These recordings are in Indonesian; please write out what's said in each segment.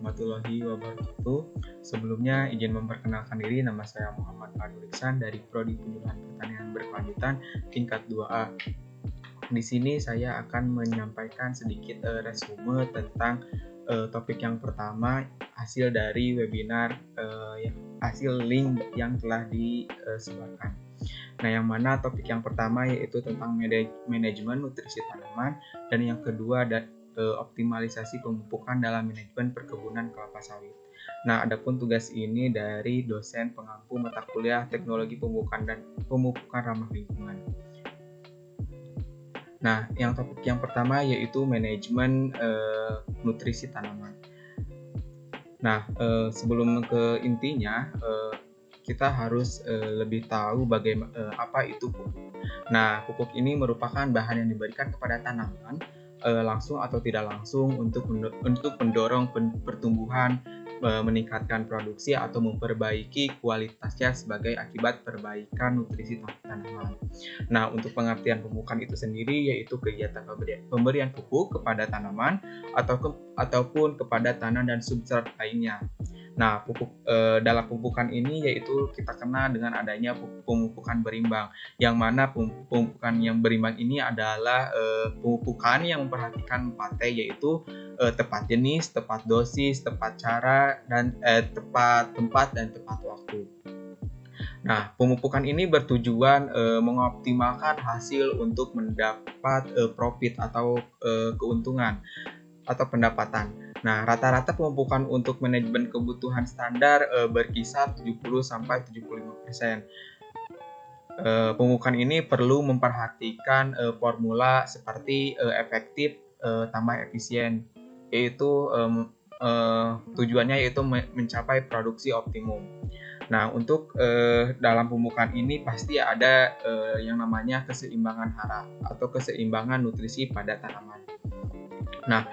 warahmatullahi wabarakatuh. Sebelumnya izin memperkenalkan diri, nama saya Muhammad Fadul Iksan dari Prodi Penyuluhan Pertanian Berkelanjutan tingkat 2A. Di sini saya akan menyampaikan sedikit resume tentang topik yang pertama, hasil dari webinar hasil link yang telah disebarkan. Nah, yang mana topik yang pertama yaitu tentang manajemen nutrisi tanaman, dan yang kedua optimalisasi pemupukan dalam manajemen perkebunan kelapa sawit. Nah, adapun tugas ini dari dosen pengampu mata kuliah Teknologi Pemupukan Ramah Lingkungan. Nah, yang topik yang pertama yaitu manajemen nutrisi tanaman. Nah, sebelum ke intinya, kita harus lebih tahu apa itu pupuk. Nah, pupuk ini merupakan bahan yang diberikan kepada tanaman langsung atau tidak langsung untuk mendorong pertumbuhan, meningkatkan produksi atau memperbaiki kualitasnya sebagai akibat perbaikan nutrisi tanaman. Nah, untuk pengertian pemupukan itu sendiri yaitu kegiatan pemberian pupuk kepada tanaman ataupun kepada tanah dan substrat lainnya. Nah, dalam pemupukan ini yaitu kita kenal dengan adanya pemupukan berimbang, yang mana pemupukan yang berimbang ini adalah pemupukan yang memperhatikan 4T, yaitu tepat jenis, tepat dosis, tepat cara, dan tepat tempat dan tepat waktu. Nah, pemupukan ini bertujuan mengoptimalkan hasil untuk mendapat profit atau keuntungan atau pendapatan. Nah, rata-rata pemupukan untuk manajemen kebutuhan standar berkisar 70-75%. Pemupukan ini perlu memperhatikan formula seperti efektif tambah efisien, yaitu tujuannya yaitu mencapai produksi optimum. Nah, untuk dalam pemupukan ini pasti ada yang namanya keseimbangan hara atau keseimbangan nutrisi pada tanaman. Nah,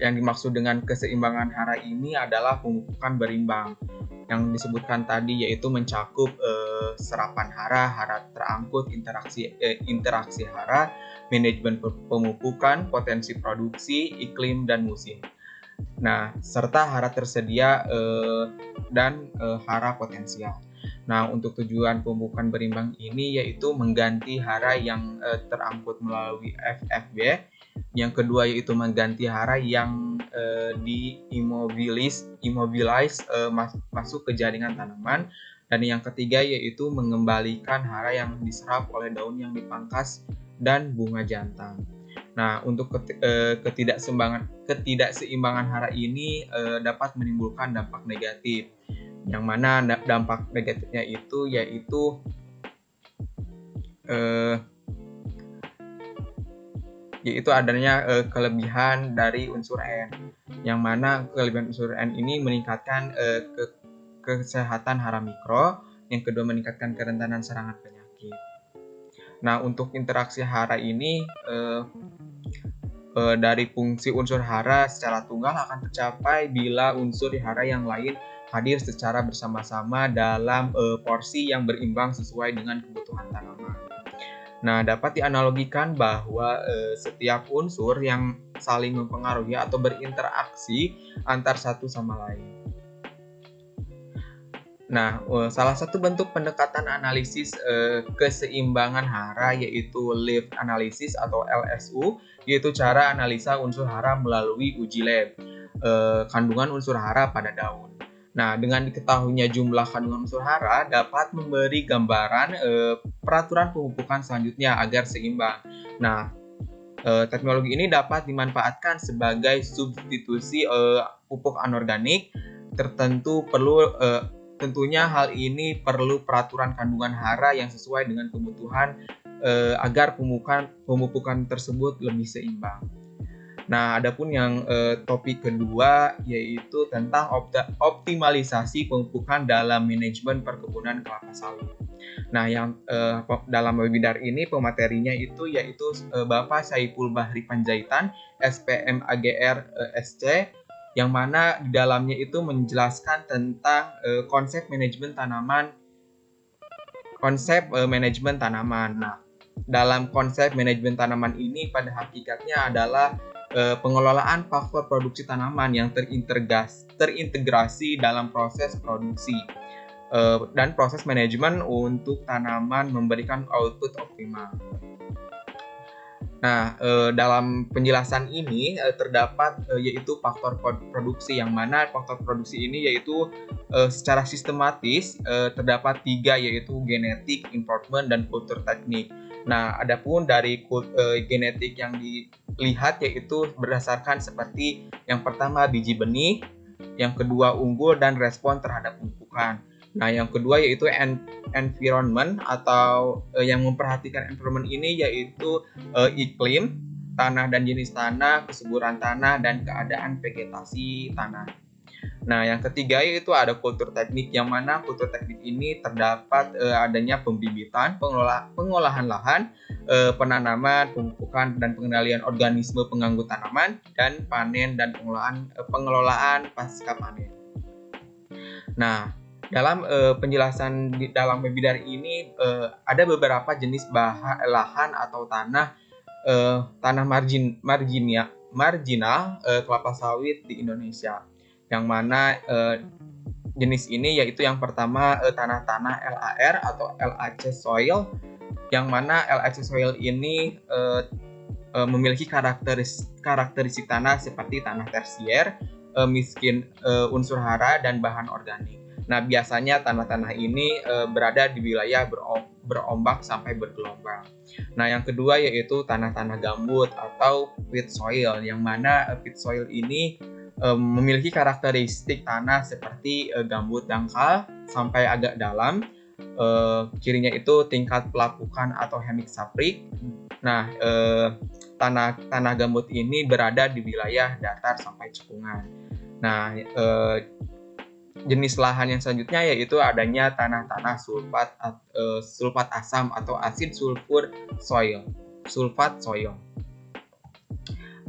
yang dimaksud dengan keseimbangan hara ini adalah pemupukan berimbang yang disebutkan tadi, yaitu mencakup serapan hara, hara terangkut, interaksi hara, manajemen pemupukan, potensi produksi, iklim, dan musim. Nah, serta hara tersedia dan hara potensial. Nah, untuk tujuan pemupukan berimbang ini yaitu mengganti hara yang terangkut melalui FFB. Yang kedua yaitu mengganti hara yang immobilize masuk ke jaringan tanaman. Dan yang ketiga yaitu mengembalikan hara yang diserap oleh daun yang dipangkas dan bunga jantan. Nah, untuk ketidakseimbangan hara ini dapat menimbulkan dampak negatif, yang mana dampak negatifnya itu yaitu adanya kelebihan dari unsur N, yang mana kelebihan unsur N ini meningkatkan kesehatan hara mikro, yang kedua meningkatkan kerentanan serangan penyakit. Nah, untuk interaksi hara ini dari fungsi unsur hara secara tunggal akan tercapai bila unsur hara yang lain hadir secara bersama-sama dalam porsi yang berimbang sesuai dengan kebutuhan tanaman. Nah, dapat dianalogikan bahwa setiap unsur yang saling mempengaruhi atau berinteraksi antar satu sama lain. Nah, salah satu bentuk pendekatan analisis keseimbangan hara yaitu leaf analysis atau LSU, yaitu cara analisa unsur hara melalui uji lab kandungan unsur hara pada daun. Nah, dengan diketahuinya jumlah kandungan unsur hara dapat memberi gambaran peraturan pemupukan selanjutnya agar seimbang. Nah, teknologi ini dapat dimanfaatkan sebagai substitusi pupuk anorganik tertentu. Tentunya hal ini perlu peraturan kandungan hara yang sesuai dengan kebutuhan agar pemupukan tersebut lebih seimbang. Nah, adapun yang topik kedua yaitu tentang optimalisasi pemupukan dalam manajemen perkebunan kelapa sawit. Nah, yang dalam webinar ini pematerinya itu yaitu Bapak Saiful Bahri Panjaitan, SPM AGR SC, yang mana di dalamnya itu menjelaskan tentang konsep manajemen tanaman. Nah, dalam konsep manajemen tanaman ini pada hakikatnya adalah pengelolaan faktor produksi tanaman yang terintegrasi dalam proses produksi dan proses manajemen untuk tanaman memberikan output optimal. Nah, dalam penjelasan ini terdapat yaitu faktor produksi, yang mana faktor produksi ini yaitu secara sistematis terdapat 3, yaitu genetik, environment, dan kultur teknik. Nah, adapun dari genetik yang dilihat yaitu berdasarkan seperti yang pertama biji benih, yang kedua unggul dan respon terhadap pemupukan. Nah, yang kedua yaitu environment, atau yang memperhatikan environment ini yaitu iklim, tanah dan jenis tanah, kesuburan tanah, dan keadaan vegetasi tanah. Nah, yang ketiga yaitu ada kultur teknik, yang mana kultur teknik ini terdapat adanya pembibitan, pengolahan lahan, penanaman, pemupukan, dan pengendalian organisme pengganggu tanaman, dan panen dan pengelolaan pasca panen. Nah, dalam penjelasan dalam webinar ini ada beberapa jenis lahan atau tanah marginal kelapa sawit di Indonesia, yang mana jenis ini yaitu yang pertama tanah-tanah LAR atau LAC soil, yang mana LAC soil ini memiliki karakteristik tanah seperti tanah tersier, miskin unsur hara dan bahan organik. Nah, biasanya tanah-tanah ini berada di wilayah berombak sampai bergelombang. Nah, yang kedua yaitu tanah-tanah gambut atau peat soil, yang mana peat soil ini memiliki karakteristik tanah seperti gambut dangkal sampai agak dalam. Cirinya itu tingkat pelapukan atau hemiksaphrik. Nah, tanah gambut ini berada di wilayah datar sampai cekungan. Nah, jenis lahan yang selanjutnya yaitu adanya tanah-tanah sulfat asam atau acid sulfur soil, sulfat soil.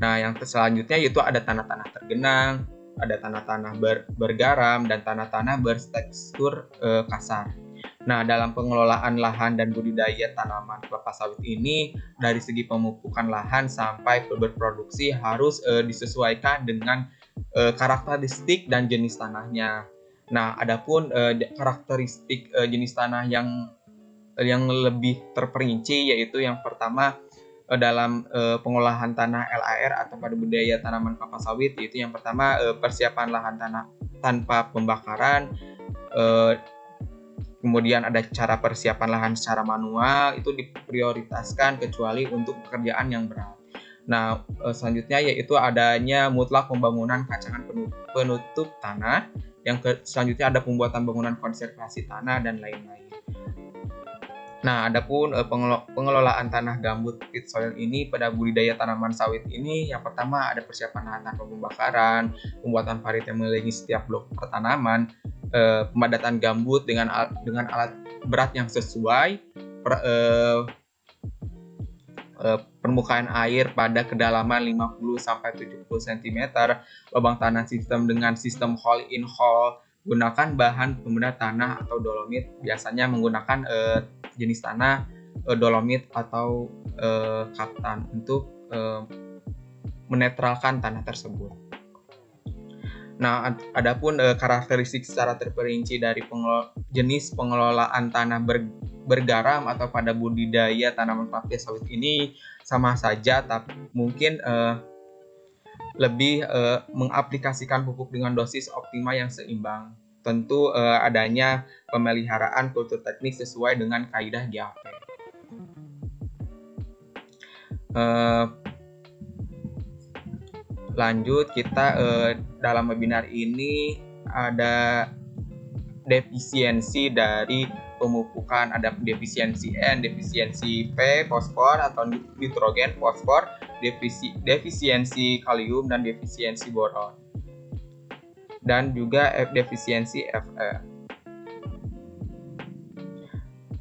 Nah, yang selanjutnya yaitu ada tanah-tanah tergenang, ada tanah-tanah bergaram, dan tanah-tanah bertekstur kasar. Nah, dalam pengelolaan lahan dan budidaya tanaman kelapa sawit ini, dari segi pemupukan lahan sampai berproduksi harus disesuaikan dengan karakteristik dan jenis tanahnya. Nah, adapun karakteristik jenis tanah yang lebih terperinci yaitu yang pertama dalam pengolahan tanah LAR atau pada budidaya tanaman kelapa sawit, yaitu yang pertama persiapan lahan tanah tanpa pembakaran, kemudian ada cara persiapan lahan secara manual, itu diprioritaskan kecuali untuk pekerjaan yang berat. Nah, selanjutnya yaitu adanya mutlak pembangunan kacangan penutup tanah. Yang selanjutnya ada pembuatan bangunan konservasi tanah dan lain-lain. Nah, adapun pengelolaan tanah gambut peat soil ini pada budidaya tanaman sawit ini, yang pertama ada persiapan lahan tanpa pembakaran, pembuatan parit yang mengelilingi setiap blok pertanaman, pemadatan gambut dengan alat berat yang sesuai, permukaan air pada kedalaman 50-70 cm, lubang tanah dengan sistem hole in hole, gunakan bahan pembedah tanah atau dolomit, biasanya menggunakan jenis tanah dolomit atau kaftan untuk menetralkan tanah tersebut. Nah, adapun karakteristik secara terperinci dari jenis pengelolaan tanah bergaram atau pada budidaya tanaman kelapa sawit ini sama saja, tapi mungkin lebih mengaplikasikan pupuk dengan dosis optimal yang seimbang. Tentu adanya pemeliharaan kultur teknik sesuai dengan kaidah GAP. Lanjut, kita dalam webinar ini ada defisiensi dari pemupukan, ada defisiensi N, defisiensi P, fosfor atau nitrogen, fosfor, defisiensi kalium dan defisiensi boron, dan juga defisiensi Fe.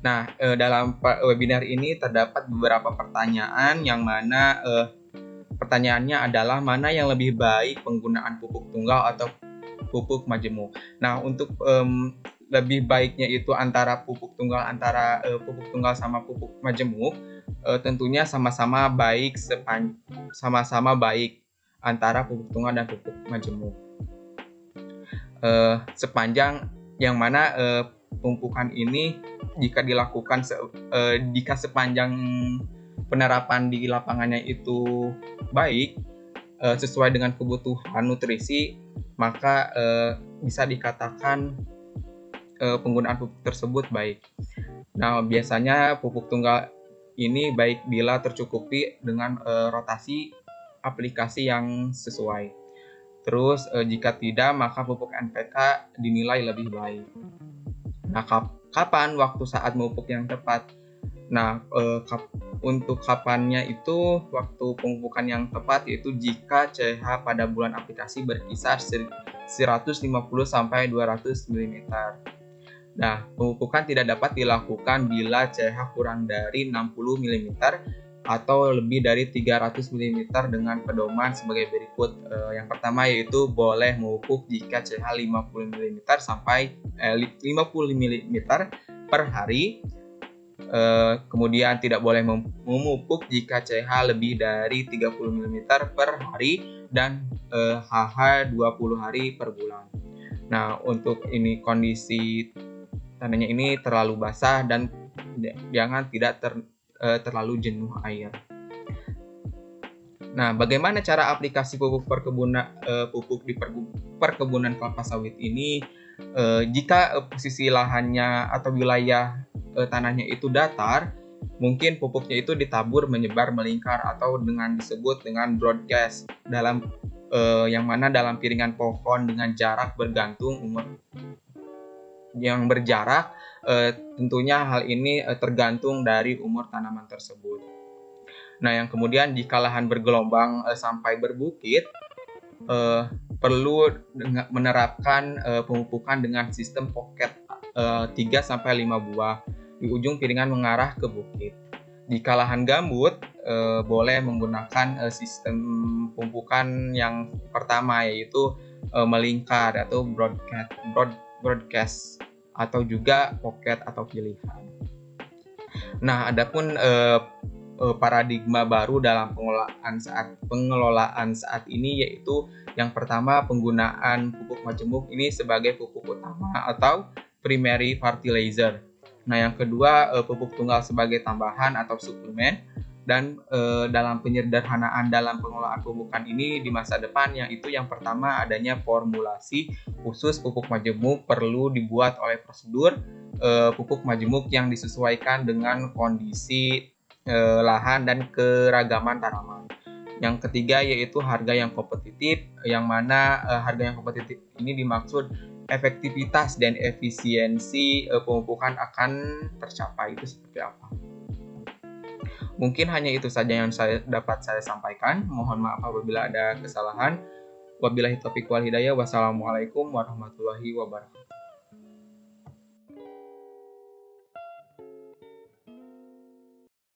Nah, dalam webinar ini terdapat beberapa pertanyaan, yang mana pertanyaannya adalah mana yang lebih baik, penggunaan pupuk tunggal atau pupuk majemuk. Nah, untuk lebih baiknya itu antara pupuk tunggal sama pupuk majemuk, tentunya sama-sama baik antara pupuk tunggal dan pupuk majemuk. Sepanjang yang mana pemupukan ini jika dilakukan jika sepanjang penerapan di lapangannya itu baik, sesuai dengan kebutuhan nutrisi, maka bisa dikatakan penggunaan pupuk tersebut baik. Nah, biasanya pupuk tunggal ini baik bila tercukupi dengan rotasi aplikasi yang sesuai. Terus jika tidak, maka pupuk NPK dinilai lebih baik. Nah, kapan waktu saat memupuk yang tepat? Nah, untuk kapannya itu waktu pemupukan yang tepat yaitu jika CH pada bulan aplikasi berkisar 150 sampai 200 mm. Nah, pemupukan tidak dapat dilakukan bila CH kurang dari 60 mm atau lebih dari 300 mm dengan pedoman sebagai berikut. Yang pertama yaitu boleh memupuk jika CH 50 mm sampai 50 mm per hari. Kemudian tidak boleh memupuk jika CH lebih dari 30 mm per hari dan HH 20 hari per bulan. Nah, untuk ini kondisi tanahnya ini terlalu basah dan jangan tidak terlalu jenuh air. Nah, bagaimana cara aplikasi pupuk di perkebunan kelapa sawit ini? Jika posisi lahannya atau wilayah tanahnya itu datar, mungkin pupuknya itu ditabur menyebar melingkar atau disebut dengan broadcast yang mana dalam piringan pohon dengan jarak bergantung umur yang berjarak. Tentunya hal ini tergantung dari umur tanaman tersebut. Nah, yang kemudian jika lahan bergelombang sampai berbukit, perlu menerapkan pemupukan dengan sistem pocket 3-5 buah di ujung piringan mengarah ke bukit. Jika lahan gambut, boleh menggunakan sistem pemupukan yang pertama yaitu melingkar atau broadcast atau juga pocket atau pilihan. Nah, adapun paradigma baru dalam pengelolaan saat ini yaitu yang pertama penggunaan pupuk majemuk ini sebagai pupuk utama atau primary fertilizer. Nah, yang kedua pupuk tunggal sebagai tambahan atau suplemen. Dan dalam penyederhanaan dalam pengelolaan pemupukan ini di masa depan yaitu yang pertama adanya formulasi khusus pupuk majemuk perlu dibuat oleh prosedur pupuk majemuk yang disesuaikan dengan kondisi lahan dan keragaman tanaman. Yang ketiga yaitu harga yang kompetitif, yang mana harga yang kompetitif ini dimaksud efektivitas dan efisiensi pemupukan akan tercapai. Itu seperti apa? Mungkin hanya itu saja yang dapat saya sampaikan. Mohon maaf apabila ada kesalahan. Wabillahi taufiq wal hidayah. Wassalamualaikum warahmatullahi wabarakatuh.